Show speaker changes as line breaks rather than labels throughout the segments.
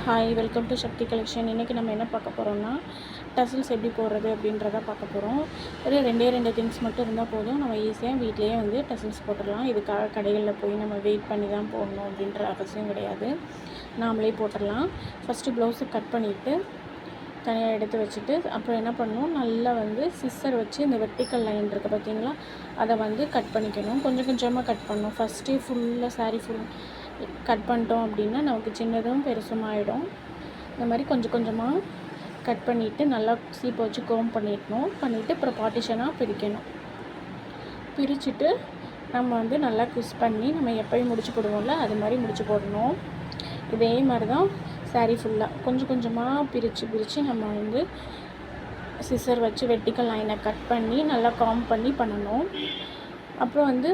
Hi, welcome to Shakti collection. இன்றைக்கி நம்ம என்ன பார்க்க போகிறோம்னா, டசில்ஸ் எப்படி போடுறது அப்படின்றத பார்க்க போகிறோம். ஒரு ரெண்டு திங்ஸ் மட்டும் இருந்தால் போதும், நம்ம ஈஸியாக வீட்டிலேயே வந்து டசில்ஸ் போட்டுடலாம். இதுக்காக கடைகளில் போய் நம்ம வெயிட் பண்ணி தான் போடணும் அப்படின்ற அவசியம் கிடையாது, நாமளே போட்டுடலாம். ஃபஸ்ட்டு ப்ளவுஸை கட் பண்ணிவிட்டு தனியாக எடுத்து வச்சுட்டு, அப்புறம் என்ன பண்ணணும், நல்லா வந்து சிஸ்ஸர் வச்சு இந்த வெர்டிக்கல் லைன் இருக்குது பார்த்தீங்களா, அதை வந்து கட் பண்ணிக்கணும். கொஞ்சம் கொஞ்சமாக கட் பண்ணணும். ஃபஸ்ட்டே ஃபுல்லாக சாரீ ஃபுல் கட் பண்ணிட்டோம் அப்படின்னா நமக்கு சின்னதும் பெருசுமாகிடும். இந்த மாதிரி கொஞ்சம் கொஞ்சமாக கட் பண்ணிவிட்டு நல்லா சீப்பை வச்சு கோம் பண்ணிவிட்டு அப்புறம் பார்ட்டிஷனாக பிரிக்கணும். பிரிச்சுட்டு நம்ம வந்து நல்லா ட்விஸ்ட் பண்ணி நம்ம எப்போயும் முடிச்சு போடுவோம்ல, அது மாதிரி முடிச்சு போடணும். இதே மாதிரி தான் சாரீ ஃபுல்லாக கொஞ்சம் கொஞ்சமாக பிரித்து நம்ம வந்து சிசர் வச்சு வெர்டிக்கல் லைனை கட் பண்ணி நல்லா காம் பண்ணி பண்ணணும். அப்புறம் வந்து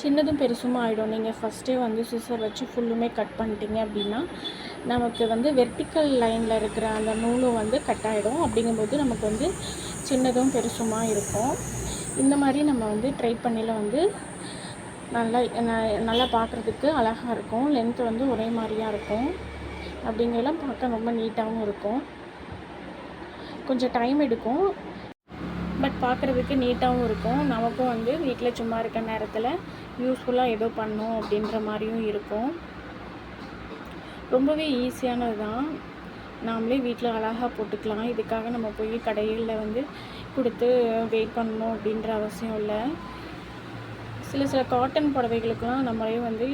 சின்னதும் பெருசுமா ஆகிடும். நீங்கள் ஃபஸ்ட்டே வந்து சிசர் வச்சு ஃபுல்லுமே கட் பண்ணிட்டீங்க அப்படின்னா நமக்கு வந்து வெர்டிக்கல் லைனில் இருக்கிற அந்த நூலும் வந்து கட் ஆகிடும். அப்படிங்கும்போது நமக்கு வந்து சின்னதும் பெருசுமா இருக்கும். இந்த மாதிரி நம்ம வந்து ட்ரை பண்ணியில் வந்து நல்லா பார்க்குறதுக்கு அழகாக இருக்கும். லென்த்து வந்து ஒரே மாதிரியாக இருக்கும். அப்படிங்கெல்லாம் பார்க்க ரொம்ப நீட்டாகவும் இருக்கும். கொஞ்சம் டைம் எடுக்கும், பட் பார்க்குறதுக்கு நீட்டாகவும் இருக்கும். நமக்கும் வந்து வீட்டில் சும்மா இருக்க நேரத்தில் யூஸ்ஃபுல்லாக ஏதோ பண்ணோம் அப்படின்ற மாதிரியும் இருக்கும். ரொம்பவே ஈஸியானது தான், நாமளே வீட்டில் அழகாக போட்டுக்கலாம். இதுக்காக நம்ம போய் கடைகளில் வந்து கொடுத்து வெயிட் பண்ணணும் அப்படின்ற அவசியம் இல்லை. சில காட்டன் புடவைகளுக்கெலாம் நம்மளே வந்து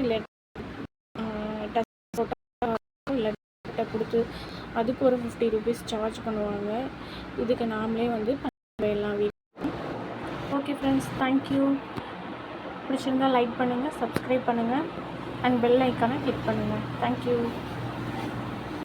கொடுத்து அதுக்கு ஒரு 50 ரூபீஸ் சார்ஜ் பண்ணுவாங்க. இதுக்கு நாமளே வந்து போயிடலாம் வீட்டில். Okay friends, thank you. பிடிச்சிருந்தால் லைக் பண்ணுங்கள், சப்ஸ்கிரைப் பண்ணுங்கள் அண்ட் பெல் ஐக்கானை கிளிக் பண்ணுங்கள். தேங்க்யூ.